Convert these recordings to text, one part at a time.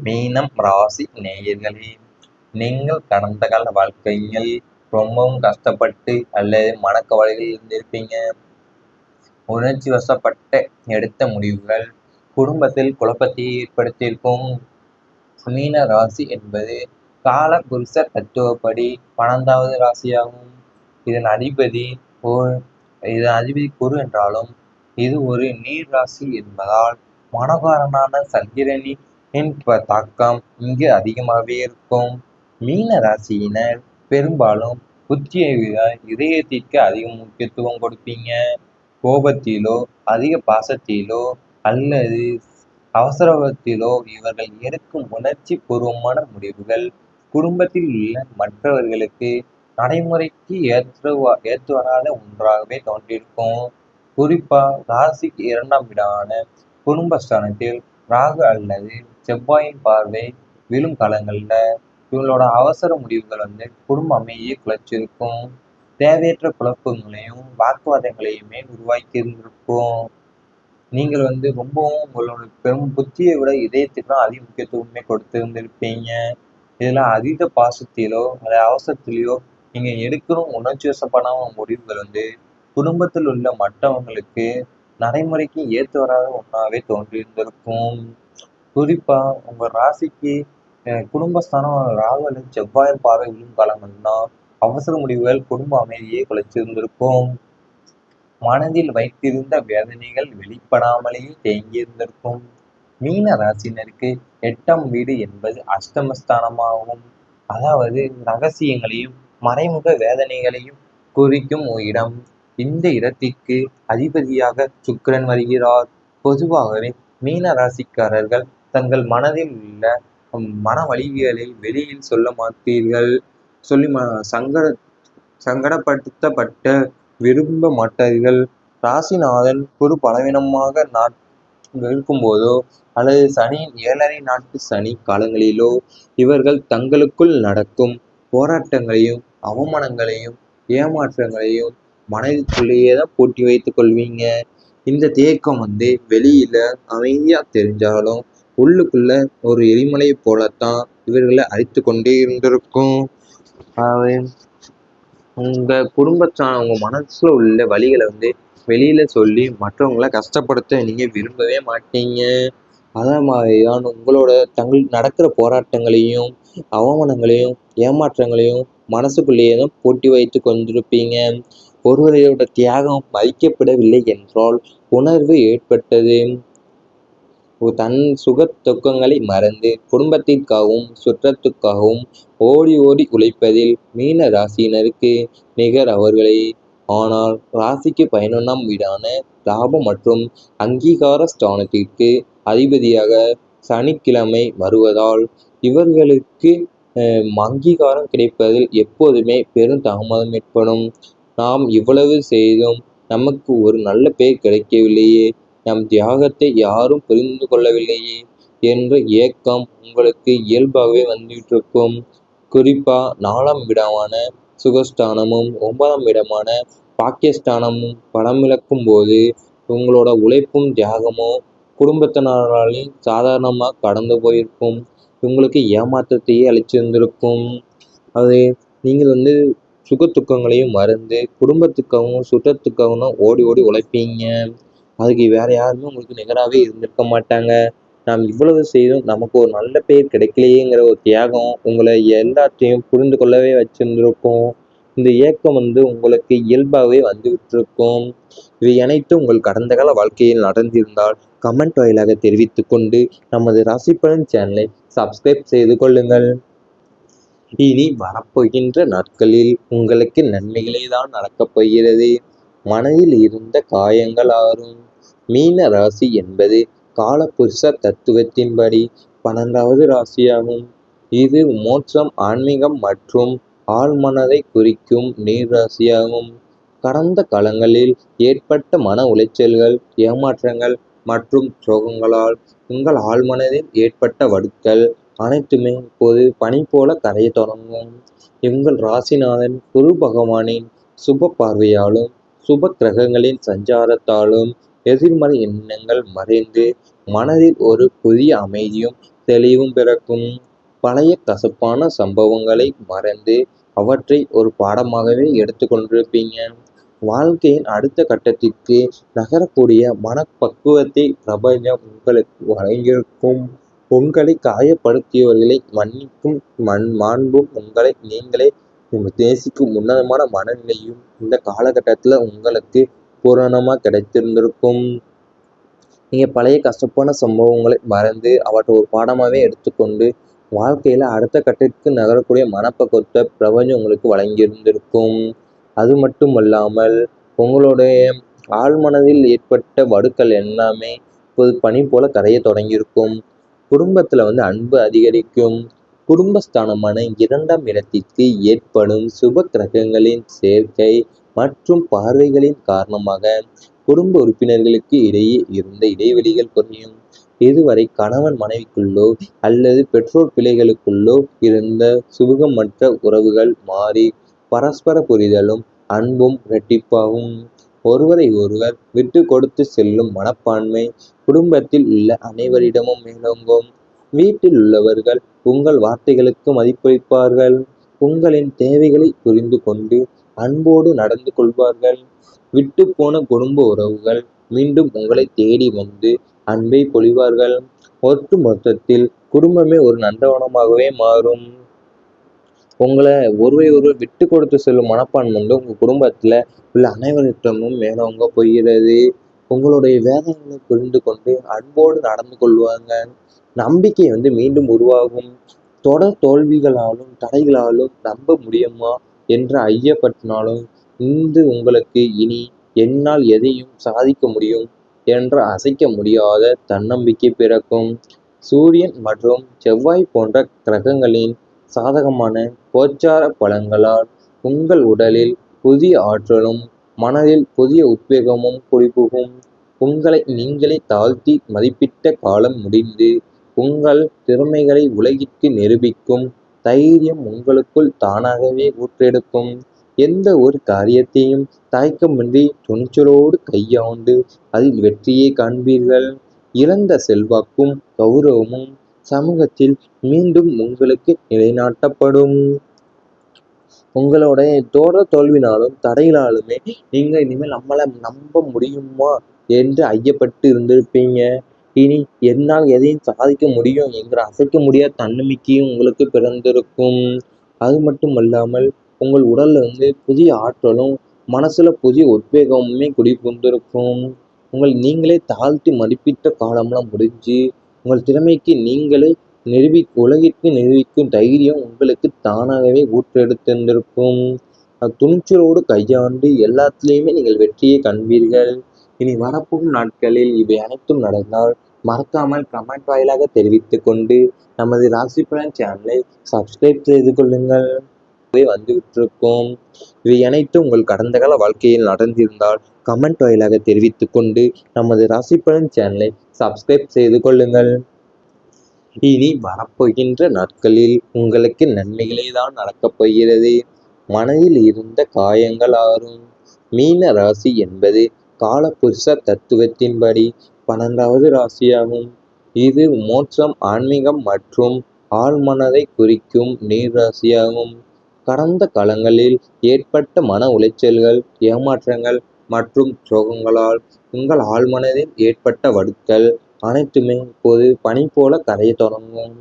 மீனம் ராசி நேயர்களே, நீங்கள் கடந்த கால வாழ்க்கையில் ரொம்பவும் கஷ்டப்பட்டு அல்லது மனக்கவலையில் இருந்திருப்பீங்க. உணர்ச்சி வசப்பட்ட எடுத்த முடிவுகள் குடும்பத்தில் குழப்பத்தை ஏற்படுத்தியிருக்கும். மீன ராசி என்பது கால புருஷ தத்துவப்படி 12வது ராசியாகும். இதன் அதிபதி ஓர் இதன் அதிபதி குரு என்றாலும் இது ஒரு நீர் ராசி என்பதால் மனோகாரனான சந்திரனின் தாக்கம் இங்கு அதிகமாகவே இருக்கும். மீன ராசியினர் பெரும்பாலும் புத்தியை விட இதயத்திற்கு அதிக முக்கியத்துவம் கொடுப்பீங்க. கோபத்திலோ அதிக பாசத்திலோ அல்லது அவசரத்திலோ இவர்கள் எடுக்கும் உணர்ச்சி பூர்வமான முடிவுகள் குடும்பத்தில் உள்ள மற்றவர்களுக்கு நடைமுறைக்கு ஏற்றுவராத ஒன்றாகவே தோன்றியிருக்கும். குறிப்பா ராசிக்கு 2ஆம் இடமான குடும்பஸ்தானத்தில் ராகு அல்லது செவ்வாயின் பார்வை விழும் காலங்கள்ல இவங்களோட அவசர முடிவுகள் குடும்ப அமைதியை குலைச்சிருக்கும். தேவையற்ற குழப்பங்களையும் வாக்குவாதங்களையுமே உருவாக்கி இருந்திருக்கும். நீங்கள் ரொம்பவும் உங்களோட பெரும் புத்தியை விட இதயத்துக்கு தான் அதிக முக்கியத்துவமே கொடுத்திருந்திருப்பீங்க. இதுல அதீத பாசத்திலோ அல்லது அவசரத்திலேயோ நீங்க எடுக்கணும் உணர்ச்சி வசப்படாம முடிவுகள் குடும்பத்தில் உள்ள மற்றவங்களுக்கு நடைமுறைக்கு ஏற்று வராத ஒன்றாவே தோன்றியிருந்திருக்கும். குறிப்பா உங்க ராசிக்கு குடும்பஸ்தானம் ராகு அல்லது செவ்வாய் பார்வை விழும் காலங்கள்னா அவசர முடிவுகள் குடும்ப அமைதியை குலைச்சிருந்திருக்கும். மனதில் வைத்திருந்த வேதனைகள் வெளிப்படாமலேயே தேங்கியிருந்திருக்கும். மீன ராசினருக்கு 8ஆம் வீடு என்பது அஷ்டமஸ்தானமாகும். அதாவது ரகசியங்களையும் மறைமுக வேதனைகளையும் குறிக்கும் இடம். இந்த இடத்திற்கு அதிபதியாக சுக்கிரன் வருகிறார். பொதுவாகவே மீன ராசிக்காரர்கள் தங்கள் மனதில் உள்ள மன வலிகளை வெளியில் சொல்ல மாட்டீர்கள். சொல்லி சங்கடப்படுத்தப்பட்ட விரும்ப மாட்டார்கள். ராசிநாதன் குரு பலவீனமாக இருக்கும்போதோ அல்லது சனியின் 7.5 நாட்டு சனி காலங்களிலோ இவர்கள் தங்களுக்குள் நடக்கும் போராட்டங்களையும் அவமானங்களையும் ஏமாற்றங்களையும் மனதிற்குள்ளேயே தான் பூட்டி வைத்துக் கொள்வீங்க. இந்த தேக்கம் வெளியில அமைதியா தெரிஞ்சாலும் உள்ளுக்குள்ள ஒரு எரிமலை போலத்தான் இவர்களை அழித்து கொண்டே இருந்திருக்கும். உங்க உங்க மனசுல உள்ள வலிகளை வெளியில சொல்லி மற்றவங்களை கஷ்டப்படுத்த நீங்க விரும்பவே மாட்டீங்க. அதே மாதிரிதான் உங்களோட தங்களுக்கு நடக்கிற போராட்டங்களையும் அவமானங்களையும் ஏமாற்றங்களையும் மனசுக்குள்ளேயே தான் பூட்டி வைத்து கொண்டிருப்பீங்க. ஒருவரையோட தியாகம் மதிக்கப்படவில்லை என்றால் உணர்வு ஏற்பட்டது. தன் சுக துக்கங்களை மறந்து குடும்பத்திற்காகவும் சுற்றத்துக்காகவும் ஓடி ஓடி உழைப்பதில் மீன ராசியினருக்கு நிகர் அவர்களே. ஆனால் ராசிக்கு 11ஆம் வீடான லாபம் மற்றும் அங்கீகார ஸ்தானத்திற்கு அதிபதியாக சனிக்கிழமை வருவதால் இவர்களுக்கு அங்கீகாரம் கிடைப்பதில் எப்போதுமே பெரும் தாமதம் ஏற்படும். நாம் இவ்வளவு செய்தும் நமக்கு ஒரு நல்ல பெயர் கிடைக்கவில்லையே, நம் தியாகத்தை யாரும் புரிந்து கொள்ளவில்லையே என்ற ஏக்கம் உங்களுக்கு இயல்பாகவே வந்துவிட்டிருக்கும். குறிப்பா 4ஆம் இடமான சுகஸ்தானமும் 9ஆம் இடமான பாக்கியஸ்தானமும் பலமிழக்கும் போது உங்களோட உழைப்பும் தியாகமும் குடும்பத்தினராலையும் சாதாரணமாக கடந்து போயிருக்கும். உங்களுக்கு ஏமாற்றத்தையே அளிச்சிருந்திருக்கும். அது நீங்கள் சுக துக்கங்களையும் மறந்து குடும்பத்துக்காகவும் சுற்றத்துக்காகவும் தான் ஓடி ஓடி உழைப்பீங்க. அதுக்கு வேற யாருமே உங்களுக்கு நிகராகவே இருந்திருக்க மாட்டாங்க. நாம் இவ்வளவு செய்தும் நமக்கு ஒரு நல்ல பெயர் கிடைக்கலையேங்கிற ஒரு தியாகம் உங்களை எல்லாத்தையும் புரிந்து கொள்ளவே வச்சிருந்திருக்கும். இந்த ஏக்கம் உங்களுக்கு இயல்பாகவே வந்து விட்டிருக்கும். இவை அனைத்தும் உங்கள் கடந்த கால வாழ்க்கையில் நடந்திருந்தால் கமெண்ட் வாயிலாக தெரிவித்துக் கொண்டு நமது ராசிபலன் சேனலை சப்ஸ்கிரைப் செய்து கொள்ளுங்கள். இனி வரப்போகின்ற நாட்களில் உங்களுக்கு நன்மைகளே தான் நடக்கப் போகிறது. மனதில் இருந்த காயங்கள் ஆறும். மீன ராசி என்பது காலபுருஷ தத்துவத்தின்படி 12வது ராசியாகும். இது மோட்சம், ஆன்மீகம் மற்றும் ஆழ்மனதை குறிக்கும் நீர் ராசியாகும். கடந்த காலங்களில் ஏற்பட்ட மன உளைச்சல்கள், ஏமாற்றங்கள் மற்றும் சோகங்களால் உங்கள் ஆழ்மனதில் ஏற்பட்ட வடுக்கள் அனைத்துமே இப்போது பனி போல கரைய தொடங்கும். எங்கள் ராசிநாதன் குரு பகவானின் சுப பார்வையாலும் சுப கிரகங்களின் சஞ்சாரத்தாலும் எதிர்மறை எண்ணங்கள் மறைந்து மனதில் ஒரு புதிய அமைதியும் தெளிவும் பிறக்கும். பழைய கசப்பான சம்பவங்களை மறந்து அவற்றை ஒரு பாடமாகவே எடுத்துக்கொண்டிருப்பீங்க. வாழ்க்கையின் அடுத்த கட்டத்திற்கு நகரக்கூடிய மனப்பக்குவத்தை பிரபஞ்சம் உங்களுக்கு வழங்கியிருக்கும். உங்களை காயப்படுத்தியவர்களை மன்னிக்கும் மாண்பும் உங்களை நீங்களே நேசிக்கும் உன்னதமான மனநிலையும் இந்த காலகட்டத்தில் உங்களுக்கு பூரணமா கிடைத்திருந்திருக்கும். நீங்க பழைய கசப்பான சம்பவங்களை மறந்து அவற்றை ஒரு பாடமாவே எடுத்துக்கொண்டு வாழ்க்கையில அடுத்த கட்டத்திற்கு நகரக்கூடிய மனப்பக்குவத்தை பிரபஞ்சம் உங்களுக்கு வழங்கியிருந்திருக்கும். அது மட்டும் அல்லாமல் உங்களுடைய ஆழ்மனதில் ஏற்பட்ட வடுக்கள் எல்லாமே இப்போது பனி போல கரைய தொடங்கியிருக்கும். குடும்பத்துல அன்பு அதிகரிக்கும். குடும்பஸ்தானமான 2ஆம் இடத்திற்கு ஏற்படும் சுப கிரகங்களின் சேர்க்கை மற்றும் பார்வைகளின் காரணமாக குடும்ப உறுப்பினர்களுக்கு இடையே இருந்த இடைவெளிகள் குறையும். இதுவரை கணவன் மனைவிக்குள்ளோ அல்லது பெற்றோர் பிள்ளைகளுக்குள்ளோ இருந்த சுபகமற்ற உறவுகள் மாறி பரஸ்பர புரிதலும் அன்பும் இரட்டிப்பாகும். ஒருவரை ஒருவர் விட்டு கொடுத்து செல்லும் மனப்பான்மை குடும்பத்தில் உள்ள அனைவரிடமும் மேலோங்கும். வீட்டில் உள்ளவர்கள் உங்கள் வார்த்தைகளுக்கு மதிப்பளிப்பார்கள். உங்களின் தேவைகளை புரிந்து கொண்டு அன்போடு நடந்து கொள்வார்கள். விட்டு போன குடும்ப உறவுகள் மீண்டும் உங்களை தேடி வந்து அன்பை பொழிவார்கள். ஒட்டு மொத்தத்தில் குடும்பமே ஒரு நந்தவனமாகவே மாறும். உங்களை ஒருவர் விட்டு கொடுத்து செல்லும் மனப்பான்மை உங்க குடும்பத்துல உள்ள அனைவரிடமும் மேலோங்க போகிறது. உங்களுடைய வேதனைகளை புரிந்து கொண்டு அன்போடு நடந்து கொள்வாங்க. நம்பிக்கை மீண்டும் உருவாகும். தொடர் தோல்விகளாலும் தடைகளாலும் நம்ப முடியுமா என்ற ஐயப்பட்டினாலும் உங்களுக்கு இனி என்னால் எதையும் சாதிக்க முடியும் என்ற அசைக்க முடியாத தன்னம்பிக்கை பிறக்கும். சூரியன் மற்றும் செவ்வாய் போன்ற கிரகங்களின் சாதகமான கோச்சார பலன்களால் உங்கள் உடலில் புதிய ஆற்றலும் மனதில் புதிய உத்வேகமும் குடிபுகும். உங்களை நீங்களே தாழ்த்தி மதிப்பிட்ட காலம் முடிந்து உங்கள் திறமைகளை உலகிற்கு நிரூபிக்கும் தைரியம் உங்களுக்குள் தானாகவே ஊற்றெடுக்கும். எந்த ஒரு காரியத்தையும் தயக்கமின்றி துணிச்சலோடு கையாண்டு அதில் வெற்றியை காண்பீர்கள். இழந்த செல்வாக்கும் கௌரவமும் சமூகத்தில் மீண்டும் உங்களுக்கு நிலைநாட்டப்படும். உங்களுடைய தோல்வினாலும் தடைகளாலுமே நீங்க இனிமேல் நம்மளை நம்ப முடியுமா என்று ஐயப்பட்டு இருந்திருப்பீங்க. இனி என்னால் எதையும் சாதிக்க முடியும் என்கிற அசைக்க முடியாத தன்னம்பிக்கையும் உங்களுக்கு பிறந்திருக்கும். அது மட்டும் அல்லாமல் உங்கள் உடல்ல புதிய ஆற்றலும் மனசுல புதிய உத்வேகமுமே குடிபுந்திருக்கும். நீங்களே தாழ்த்தி மதிப்பிட்ட காலம்லாம் முடிஞ்சு உங்கள் திறமைக்கு நீங்களே உலகிற்கு நிரூபிக்கும் தைரியம் உங்களுக்கு தானாகவே ஊற்றெடுத்திருந்திருக்கும். துணிச்சலோடு கையாண்டு எல்லாத்திலையுமே நீங்கள் வெற்றியை காண்பீர்கள். இனி வரப்போகும் நாட்களில் இவை அனைத்தும் நடந்தால் மறக்காமல் கமெண்ட் வாயிலாக தெரிவித்துக் கொண்டு நமது ராசி பலன் சேனலை சப்ஸ்கிரைப் செய்து கொள்ளுங்கள். வந்துவிட்டிருக்கோம். இவை அனைத்தும் உங்கள் கடந்த கால வாழ்க்கையில் நடந்திருந்தால் கமெண்ட் வாயிலாக தெரிவித்துக் கொண்டு நமது ராசி பலன் சேனலை சப்ஸ்கிரைப் செய்து கொள்ளுங்கள். இனி வரப்போகின்ற நாட்களில் உங்களுக்கு நன்மைகளே தான் நடக்கப் போகிறது. மனதில் இருந்த காயங்கள் ஆறும். மீன ராசி என்பது காலபுருஷ தத்துவத்தின்படி 12வது ராசியாகும். இது மோட்சம், ஆன்மீகம் மற்றும் ஆழ்மனதை குறிக்கும் நீர் ராசியாகும். கடந்த காலங்களில் ஏற்பட்ட மன உளைச்சல்கள், ஏமாற்றங்கள் மற்றும் சோகங்களால் உங்கள் ஆழ்மனதில் ஏற்பட்ட வடுக்கள் அனைத்துமே இப்போது பனி போல கரைய தொடங்கும்.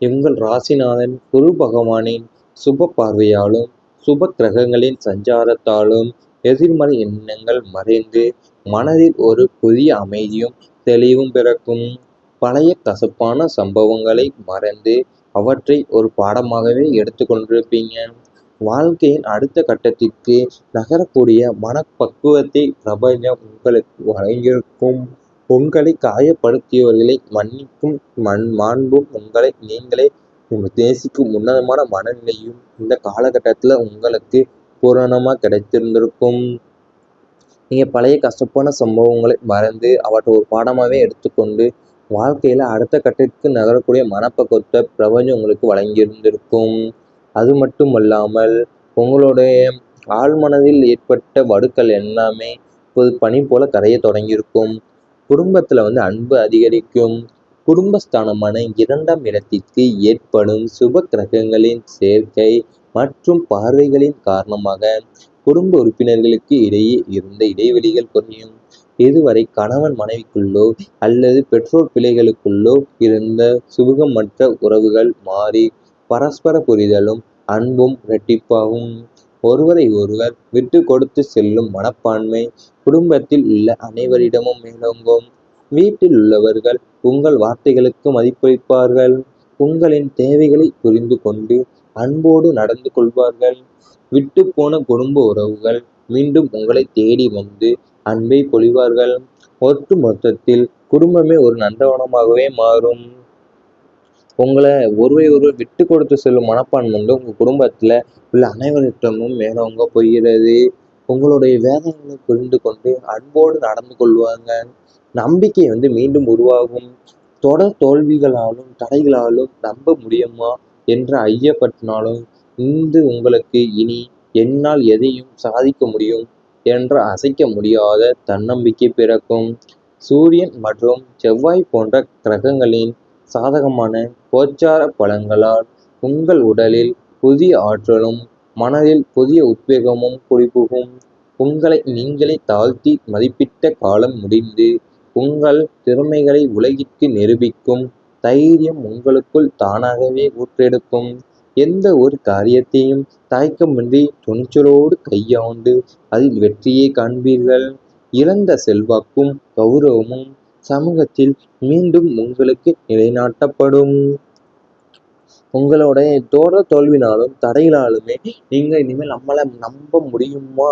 உங்கள் ராசிநாதன் குரு பகவானின் சுப பார்வையாலும் சுப கிரகங்களின் சஞ்சாரத்தாலும் எதிர்மறை எண்ணங்கள் மறைந்து மனதில் ஒரு புதிய அமைதியும் தெளிவும் பிறக்கும். பழைய கசப்பான சம்பவங்களை மறந்து அவற்றை ஒரு பாடமாகவே எடுத்துக்கொண்டிருப்பீங்க. வாழ்க்கையின் அடுத்த கட்டத்திற்கு நகரக்கூடிய மனப்பக்குவத்தை பிரபஞ்சம் உங்களுக்கு வழங்கியிருக்கும். உங்களை காயப்படுத்தியவர்களை மன்னிக்கும் மாண்பும் உங்களை நீங்களே நேசிக்கும் உன்னதமான மனநிலையும் இந்த காலகட்டத்தில் உங்களுக்கு பூரணமாக கிடைத்திருந்திருக்கும். நீங்கள் பழைய கசப்பான சம்பவங்களை மறந்து அவற்றை ஒரு பாடமாகவே எடுத்துக்கொண்டு வாழ்க்கையில் அடுத்த கட்டத்திற்கு நகரக்கூடிய மனப்பக்குவத்தை பிரபஞ்சம் உங்களுக்கு வழங்கியிருந்திருக்கும். அது மட்டும் அல்லாமல் உங்களுடைய ஆழ்மனதில் ஏற்பட்ட வடுக்கள் எல்லாமே இப்போது பனி போல கரைய தொடங்கியிருக்கும். குடும்பத்தில் அன்பு அதிகரிக்கும். குடும்பஸ்தானமான 2ஆம் இடத்திற்கு ஏற்படும் சுப கிரகங்களின் சேர்க்கை மற்றும் பார்வைகளின் காரணமாக குடும்ப உறுப்பினர்களுக்கு இடையே இருந்த இடைவெளிகள் குறையும். இதுவரை கணவன் மனைவிக்குள்ளோ அல்லது பெற்றோர் பிள்ளைகளுக்குள்ளோ இருந்த சுபகமற்ற உறவுகள் மாறி பரஸ்பர புரிதலும் அன்பும் இரட்டிப்பாகும். ஒருவரை ஒருவர் விட்டு கொடுத்து செல்லும் மனப்பான்மை குடும்பத்தில் உள்ள அனைவரிடமும் மேலோங்கும். வீட்டில் உள்ளவர்கள் உங்கள் வார்த்தைகளுக்கு மதிப்பளிப்பார்கள். உங்களின் தேவைகளை புரிந்து கொண்டு அன்போடு நடந்து கொள்வார்கள். விட்டுப்போன குடும்ப உறவுகள் மீண்டும் உங்களை தேடி வந்து அன்பை பொழிவார்கள். ஒட்டு மொத்தத்தில் குடும்பமே ஒரு நந்தவனமாகவே மாறும். உங்களை ஒருவர் விட்டு கொடுத்து செல்லும் மனப்பான்மை வந்து உங்கள் குடும்பத்தில் உள்ள அனைவரிடமும் மேலோங்க போகிறது. உங்களுடைய வேதனைகளை புரிந்து கொண்டு அன்போடு நடந்து கொள்வாங்க. நம்பிக்கை வந்து மீண்டும் உருவாகும். தொடர் தோல்விகளாலும் தடைகளாலும் நம்ப முடியுமா என்ற ஐயப்பட்டினாலும் உங்களுக்கு இனி என்னால் எதையும் சாதிக்க முடியும் என்ற அசைக்க முடியாத தன்னம்பிக்கை பிறக்கும். சூரியன் மற்றும் செவ்வாய் போன்ற கிரகங்களின் சாதகமான கோச்சார பலன்களால் உங்கள் உடலில் புதிய ஆற்றலும் மனதில் புதிய உத்வேகமும் குடிபுகும். உங்களை நீங்களே தாழ்த்தி மதிப்பிட்ட காலம் முடிந்து உங்கள் திறமைகளை உலகிற்கு நிரூபிக்கும் தைரியம் உங்களுக்குள் தானாகவே ஊற்றெடுக்கும். எந்த ஒரு காரியத்தையும் தயக்கமின்றி துணிச்சலோடு கையாண்டு அதில் வெற்றியை காண்பீர்கள். இழந்த செல்வாக்கும் கௌரவமும் சமூகத்தில் மீண்டும் உங்களுக்கு நிலைநாட்டப்படும். உங்களுடைய தோல்வினாலும் தடைகளாலுமே நீங்க இனிமேல் நம்மளை நம்ப முடியுமா